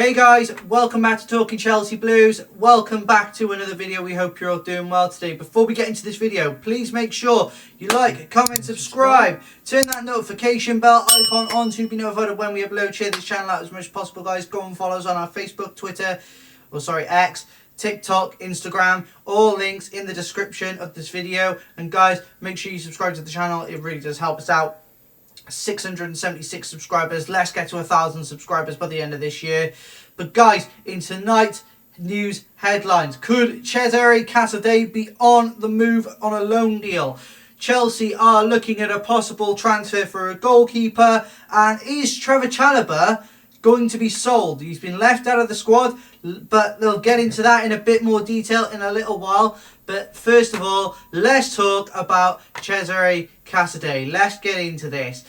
Hey guys, welcome back to Talking Chelsea Blues. Welcome back to another video. We hope you're all doing well today. Before we get into this video, please make sure you like, comment, subscribe, turn that notification bell icon on to be notified of when we upload. Share this channel out as much as possible, guys. Go and follow us on our Facebook, Twitter, X, TikTok, Instagram, all links in the description of this video. And guys, make sure you subscribe to the channel. It really does help us out. 676 subscribers. Let's get to 1,000 subscribers by the end of this year. But guys, in tonight's news headlines, could Cesare Casedei be on the move on a loan deal? Chelsea are looking at a possible transfer for a goalkeeper, and is Trevor Chalobah going to be sold? He's been left out of the squad, but they'll get into that in a bit more detail in a little while. But first of all, let's talk about Cesare Casedei. Let's get into this.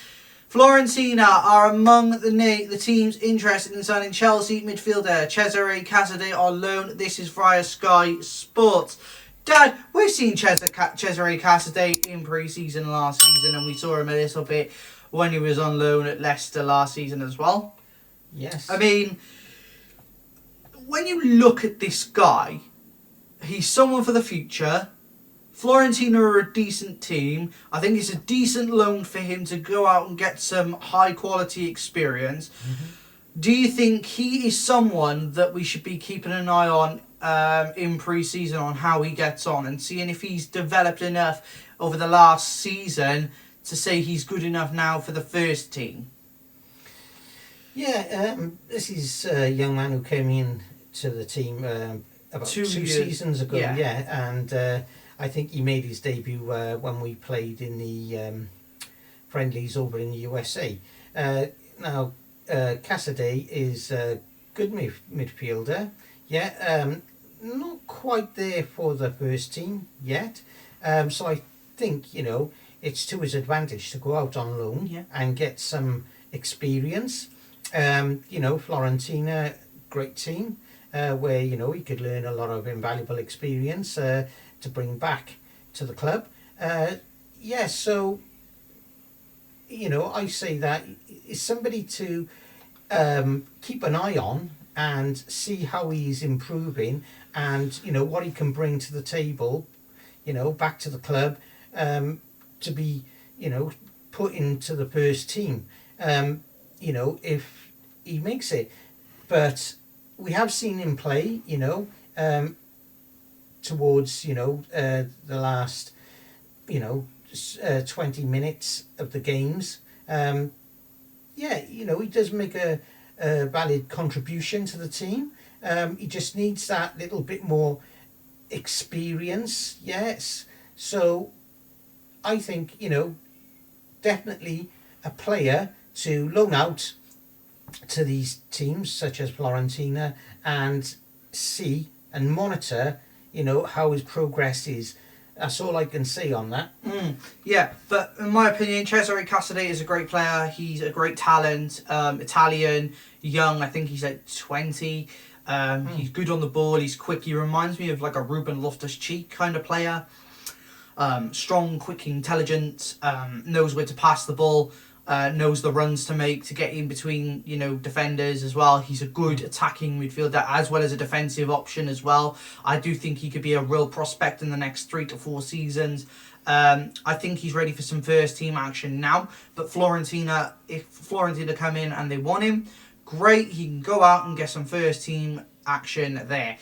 Fiorentina are among the teams interested in signing Chelsea midfielder Cesare Casedei on loan. This is via Sky Sports. Dad, we've seen Cesare Casedei in pre-season last season, and we saw him a little bit when he was on loan at Leicester last season as well. Yes. I mean, when you look at this guy, he's someone for the future. Fiorentina are a decent team. I think it's a decent loan for him to go out and get some high quality experience. Do you think he is someone that we should be keeping an eye on in pre-season, on how he gets on and seeing if he's developed enough over the last season to say he's good enough now for the first team? Yeah, this is a young man who came in to the team about two seasons ago. Yeah, and I think he made his debut when we played in the friendlies over in the USA. Now, Casedei is a good midfielder. Yeah, not quite there for the first team yet. So I think, it's to his advantage to go out on loan and get some experience. Fiorentina, great team, where, he could learn a lot of invaluable experience to bring back to the club. So, I say that is somebody to keep an eye on and see how he's improving and, what he can bring to the table, back to the club, to be, put into the first team, if he makes it. But we have seen him play, towards, the last, 20 minutes of the games. He does make a valid contribution to the team. He just needs that little bit more experience, yes. So I think, definitely a player to loan out to these teams such as Fiorentina and see and monitor, how his progress is. That's all I can say on that. Yeah, but in my opinion, Cesare Casedei is a great player. He's a great talent. Italian, young. I think he's like 20. He's good on the ball. He's quick. He reminds me of like a Ruben Loftus-Cheek kind of player. Strong, quick, intelligent. Knows where to pass the ball. Knows the runs to make to get in between, defenders as well. He's a good attacking midfielder as well as a defensive option as well. I do think he could be a real prospect in the next 3 to 4 seasons. I think he's ready for some first team action now. But if Fiorentina come in and they want him, great. He can go out and get some first team action there.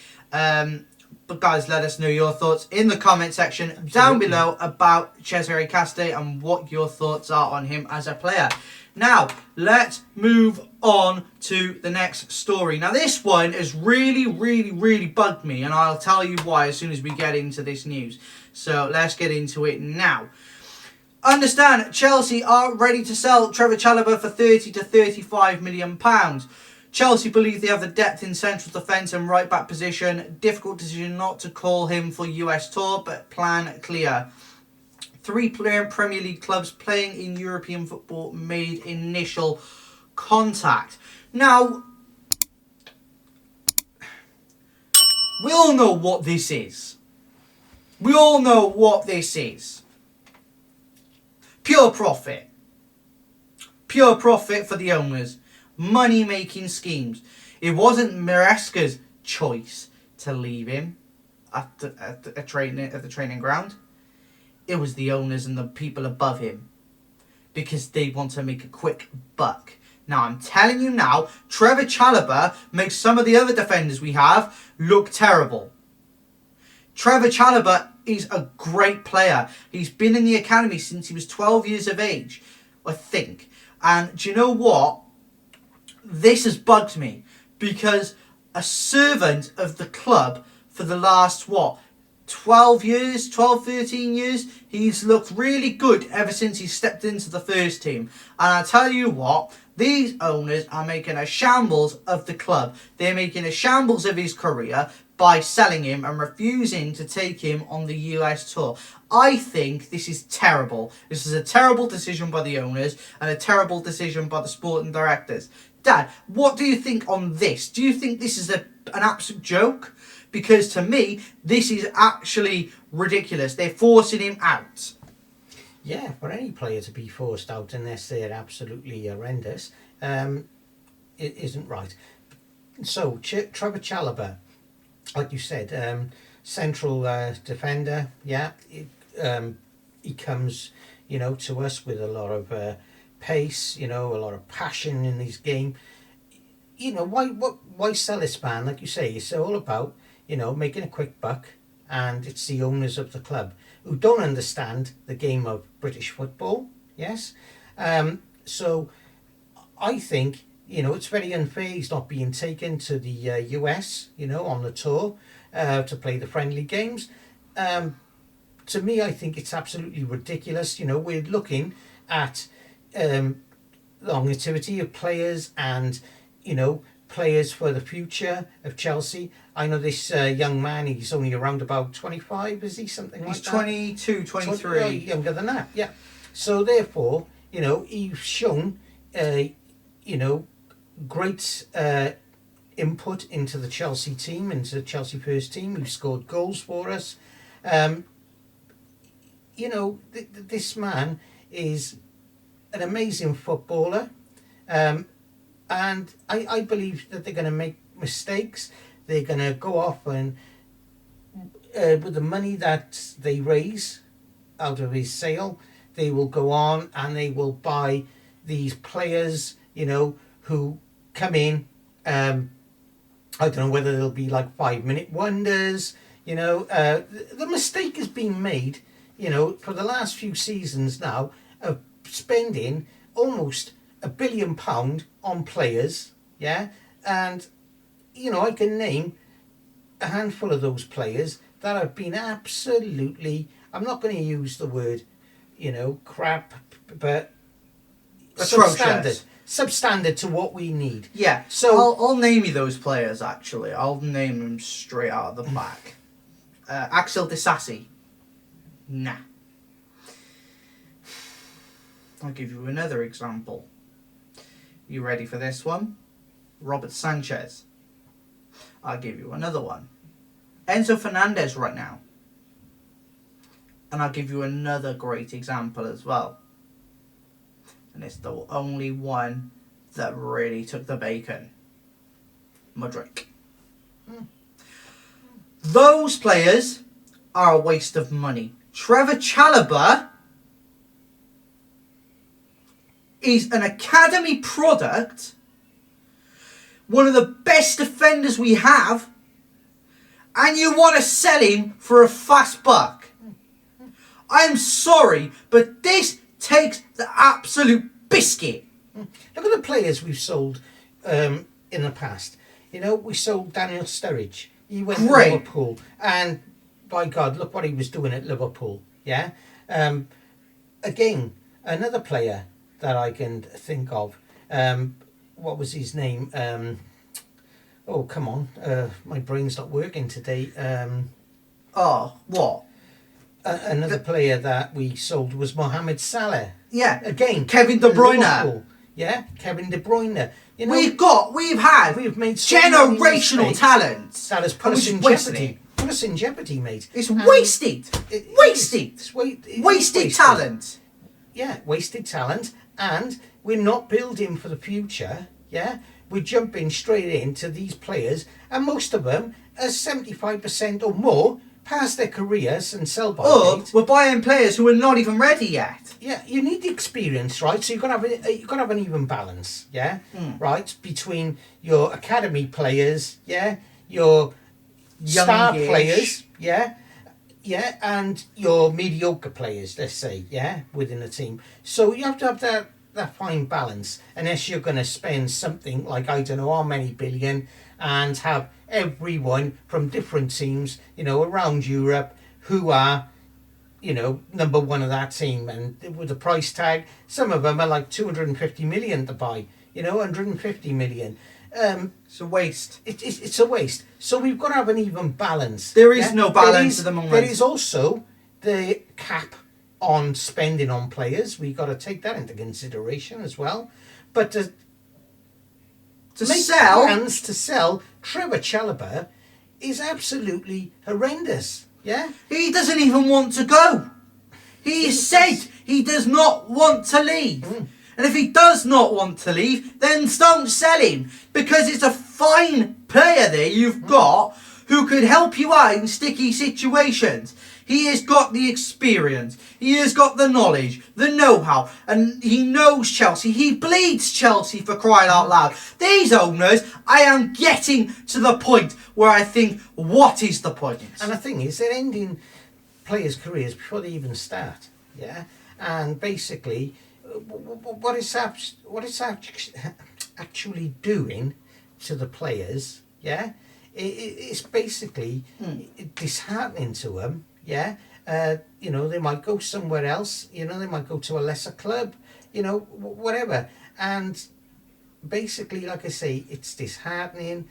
But guys, let us know your thoughts in the comment section down below about Cesare Casedei and what your thoughts are on him as a player. Now, let's move on to the next story. Now, this one has really, really, really bugged me, and I'll tell you why as soon as we get into this news. So, let's get into it now. Understand, Chelsea are ready to sell Trevor Chalobah for £30 to £35 million. Chelsea believe they have the depth in central defence and right back position. Difficult decision not to call him for US tour, but plan clear. 3 Premier League clubs playing in European football made initial contact. Now, we all know what this is. We all know what this is. Pure profit. Pure profit for the owners. money-making schemes. It wasn't Maresca's choice to leave him at the training ground. It was the owners and the people above him, because they want to make a quick buck. Now, I'm telling you now, Trevor Chalobah makes some of the other defenders we have look terrible. Trevor Chalobah is a great player. He's been in the academy since he was 12 years of age, I think. And do you know what? This has bugged me, because a servant of the club for the last, 12 years, 13 years, he's looked really good ever since he stepped into the first team. And I tell you what, these owners are making a shambles of the club. They're making a shambles of his career by selling him and refusing to take him on the US tour. I think this is terrible. This is a terrible decision by the owners and a terrible decision by the sporting directors. Dad, what do you think on this? Do you think this is an absolute joke? Because to me, this is actually ridiculous. They're forcing him out. Yeah, for any player to be forced out unless they're absolutely horrendous, it isn't right. So, Trevor Chalobah, like you said, central defender, yeah. He comes, to us with a lot of pace, a lot of passion in his game. Why sell this man? Like you say, it's all about, making a quick buck, and it's the owners of the club who don't understand the game of British football. Yes. So I think, it's very unfair he's not being taken to the US, on the tour to play the friendly games. To me, I think it's absolutely ridiculous. We're looking at longevity of players and, players for the future of Chelsea. I know this young man, he's only around about 25, is he? Something like that? He's 22, 23. Younger than that, yeah. So therefore, he's shown, great input into the Chelsea team, into the Chelsea first team. He's scored goals for us. This man is an amazing footballer. And I believe that they're going to make mistakes. They're going to go off and, with the money that they raise out of his sale, they will go on and they will buy these players, who come in. I don't know whether they'll be like 5-minute wonders. The mistake has been made, for the last few seasons now, of spending almost £1 billion on players, yeah, and I can name a handful of those players that have been absolutely, I'm not going to use the word, crap, but substandard to what we need. Yeah, so I'll name you those players. Actually, I'll name them straight out of the back. Axel Disasi, nah. I'll give you another example. You ready for this one? Robert Sanchez. I'll give you another one. Enzo Fernandez right now. And I'll give you another great example as well. And it's the only one that really took the bacon. Mudryk. Those players are a waste of money. Trevor Chalobah is an academy product, one of the best defenders we have, and you want to sell him for a fast buck. I'm sorry, but this takes the absolute biscuit. Look at the players we've sold in the past. We sold Daniel Sturridge. He went to Liverpool, and by God, look what he was doing at Liverpool. Yeah. Again, another player that I can think of. What was his name? Oh, come on. My brain's not working today. What? Another player that we sold was Mohamed Salah. Yeah. Again, Kevin De Bruyne. Liverpool. Yeah, Kevin De Bruyne. We've made so generational talent that has put us in jeopardy. Put us in jeopardy, mate. It's wasted. Wasted talent. Yeah, wasted talent, and we're not building for the future. yeah, we're jumping straight into these players, and most of them are 75% or more past their careers and sell-by date. We're buying players who are not even ready yet. Yeah, you need the experience, right? So you've got to have an even balance, yeah, right, between your academy players, yeah, your star players, yeah, and your mediocre players, let's say, yeah, within a team. So you have to have that fine balance, unless you're going to spend something like, I don't know how many billion, and have everyone from different teams, around Europe who are, number one of that team, and with the price tag, some of them are like 250 million to buy, 150 million. It's a waste. It's a waste. So we've got to have an even balance. There is no balance at the moment. There is also the cap on spending on players. We've got to take that into consideration as well. But to make plans to sell Trevor Chalobah is absolutely horrendous. Yeah? He doesn't even want to go. He said he does not want to leave. And if he does not want to leave, then don't sell him. Because it's a fine player there you've got who could help you out in sticky situations. He has got the experience. He has got the knowledge, the know-how. And he knows Chelsea. He bleeds Chelsea, for crying out loud. These owners, I am getting to the point where I think, what is the point? And the thing is, they're ending players' careers before they even start. Yeah? And basically, what it's actually doing to the players, yeah, it's basically disheartening to them, yeah. They might go somewhere else, they might go to a lesser club, whatever. And basically, like I say, it's disheartening.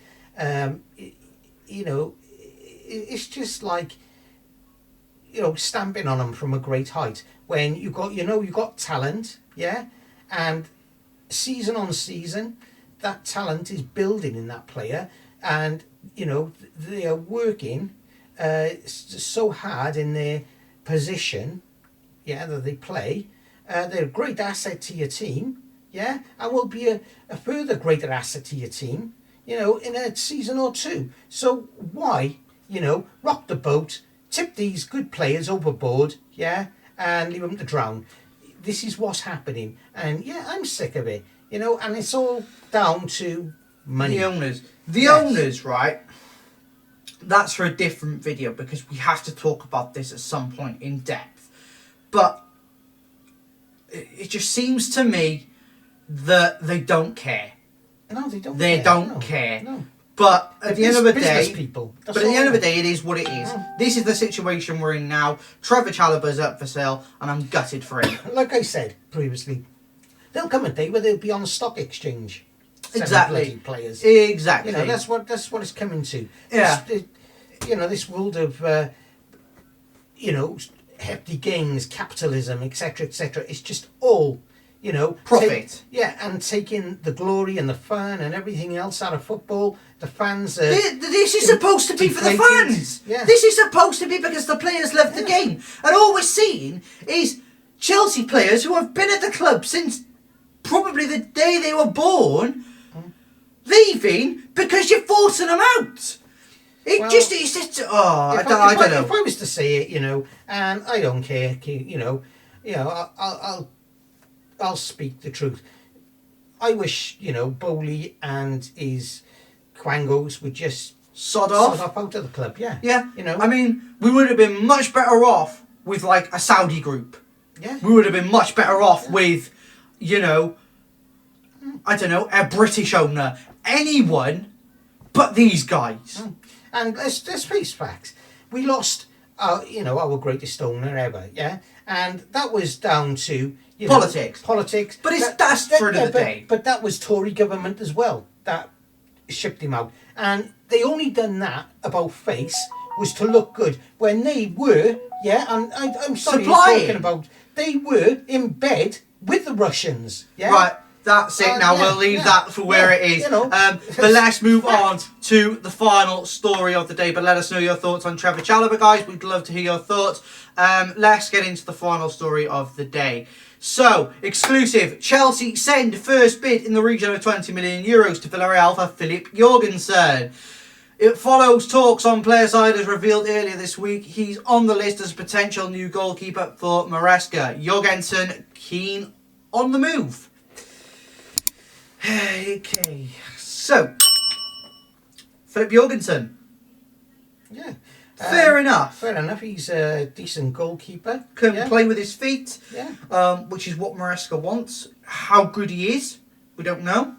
It's just like, stamping on them from a great height when you've got talent, yeah, and season on season, that talent is building in that player, and they are working so hard in their position, yeah, that they play. They're a great asset to your team, yeah, and will be a further greater asset to your team, in a season or two. So why, rock the boat, tip these good players overboard, yeah, and leave them to drown? This is what's happening, and yeah, I'm sick of it, and it's all down to money. The owners, right? That's for a different video, because we have to talk about this at some point in depth. But it just seems to me that they don't care. No, they don't. They don't care. No. But at the end of the day, it is what it is. This is the situation we're in now. Trevor Chalobah's up for sale, and I'm gutted for him. Like I said previously, there'll come a day where they'll be on the stock exchange. Exactly. Players. Exactly. That's what it's coming to. Yeah. This world of hefty gains, capitalism, etc., etc. It's just all. Profit. And taking the glory and the fun and everything else out of football. The fans are... This is supposed to be for the fans. Yeah. This is supposed to be because the players love the game. And all we're seeing is Chelsea players who have been at the club since probably the day they were born, leaving because you're forcing them out. I don't know. If I was to say it, and I don't care, I'll speak the truth. I wish, Bowley and his quangos would just sod off out of the club. Yeah. Yeah. I mean, we would have been much better off with like a Saudi group. Yeah. We would have been much better off with, I don't know, a British owner. Anyone but these guys. And let's face facts. We lost our greatest owner ever, yeah? And that was down to politics. But that's for the day. But that was Tory government as well that shipped him out. And they only done that about face was to look good when they were, and I'm sorry, talking about, they were in bed with the Russians, yeah? Right. That's it now. We'll leave that for where it is. But let's move on to the final story of the day. But let us know your thoughts on Trevor Chalobah, guys. We'd love to hear your thoughts. Let's get into the final story of the day. So, exclusive. Chelsea send first bid in the region of €20 million to Villarreal for Philip Jorgensen. It follows talks on player side as revealed earlier this week. He's on the list as a potential new goalkeeper for Maresca. Jorgensen keen on the move. Okay, so Philip Jorgensen. Yeah. Fair enough. Fair enough. He's a decent goalkeeper. Can play with his feet. Yeah. Which is what Maresca wants. How good he is, we don't know.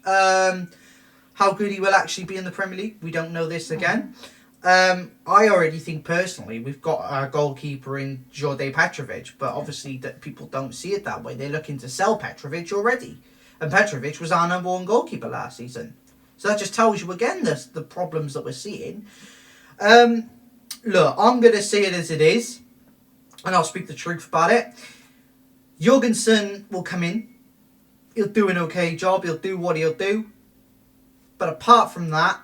How good he will actually be in the Premier League, we don't know this again. I already think personally we've got our goalkeeper in Jorge Petrovic, but obviously that people don't see it that way. They're looking to sell Petrovic already, and Petrovic was our number one goalkeeper last season. So that just tells you again the problems that we're seeing. Look, I'm going to say it as it is, and I'll speak the truth about it. Jorgensen will come in. He'll do an okay job. He'll do what he'll do. But apart from that,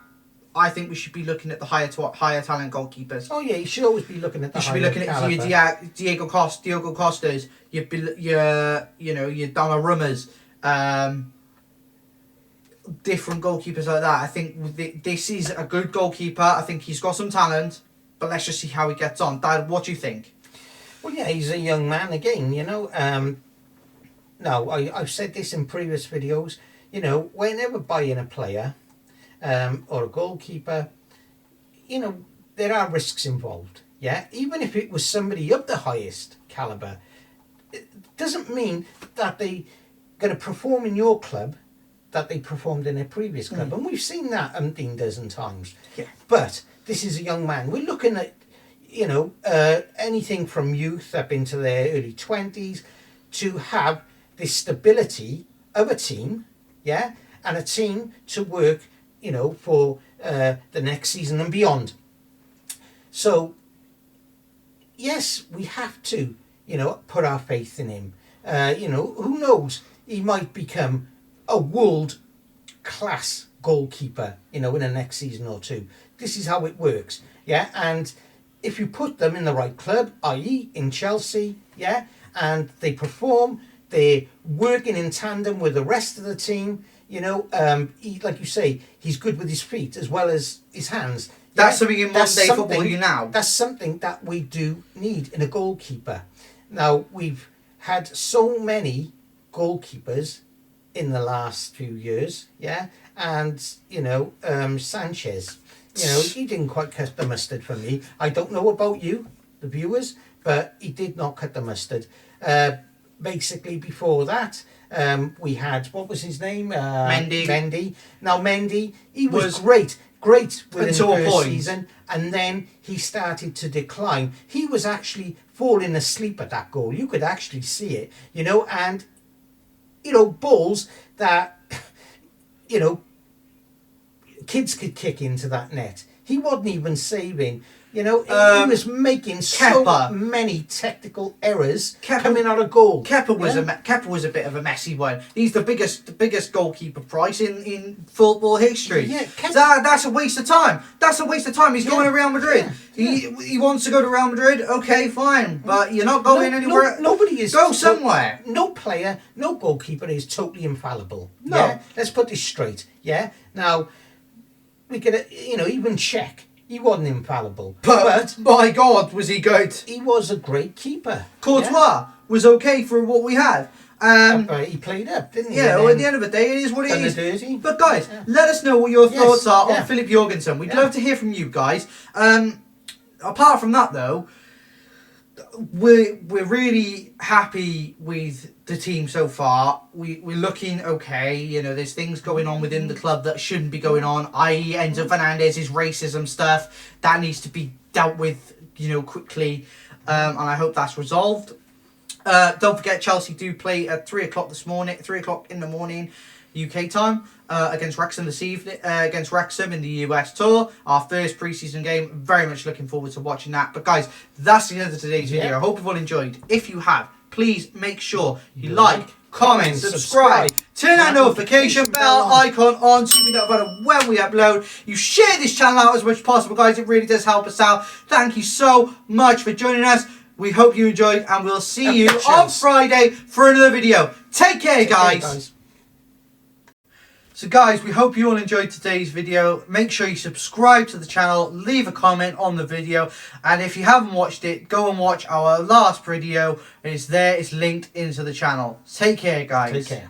I think we should be looking at the higher talent goalkeepers. Oh yeah, you should always be looking at the higher talent. You should be looking at your Diego Costas, your Donnarummas, different goalkeepers like that. I think this is a good goalkeeper. I think he's got some talent, but let's just see how he gets on. Dad, what do you think? Well, yeah, he's a young man again, No, I've said this in previous videos. Whenever buying a player or a goalkeeper, there are risks involved. Yeah, even if it was somebody of the highest caliber, it doesn't mean that they're going to perform in your club that they performed in their previous club, and we've seen that umpteen dozen times. Yeah. But this is a young man. We're looking at anything from youth up into their early 20s to have this stability of a team, yeah, and a team to work, for the next season and beyond. So, yes, we have to, put our faith in him. Who knows? He might become a world-class goalkeeper, in the next season or two. This is how it works, yeah, and if you put them in the right club, i.e. in Chelsea, yeah, and they perform, they're working in tandem with the rest of the team, like you say, he's good with his feet as well as his hands. That's something in modern day football now. That's something that we do need in a goalkeeper. Now, we've had so many goalkeepers in the last few years, yeah, and, Sanchez, he didn't quite cut the mustard for me. I don't know about you, the viewers, but he did not cut the mustard. Basically, before that, we had, what was his name? Mendy. Now, Mendy, he was great within the first season, and then he started to decline. He was actually falling asleep at that goal. You could actually see it, and, balls that, kids could kick into that net. He wasn't even saving. He was making so many technical errors coming out of goal. Kepa was a bit of a messy one. He's the biggest goalkeeper price in football history. Yeah, that's a waste of time. He's going to Real Madrid. Yeah. He wants to go to Real Madrid. Okay, fine, but you're not going anywhere. Nobody is. Go somewhere. No player, no goalkeeper is totally infallible. No, yeah? Let's put this straight. Yeah. Now we could, even check. He wasn't infallible. But by God, was he good? He was a great keeper. Courtois was okay for what we had. He played up, didn't he? Yeah, well, at the end of the day, it is what it is. Dirty. But guys, let us know what your thoughts are on Philip Jorgensen. We'd love to hear from you guys. Apart from that, though, we're really happy with the team so far. We're looking okay. There's things going on within the club that shouldn't be going on, i.e. Enzo Fernandez's racism stuff. That needs to be dealt with, quickly. And I hope that's resolved. Don't forget, Chelsea do play at 3 o'clock in the morning, UK time, against Wrexham this evening, against Wrexham in the US tour. Our first pre-season game. Very much looking forward to watching that. But guys, that's the end of today's video. I hope you've all enjoyed. If you have, please make sure you like, comment, subscribe, turn that notification bell icon on so you be notified when we upload. You share this channel out as much as possible, guys. It really does help us out. Thank you so much for joining us. We hope you enjoyed, and we'll see you on Friday for another video. Take care, guys. So guys, we hope you all enjoyed today's video. Make sure you subscribe to the channel, leave a comment on the video, and if you haven't watched it, go and watch our last video. It's there, it's linked into the channel. Take care, guys. Take care.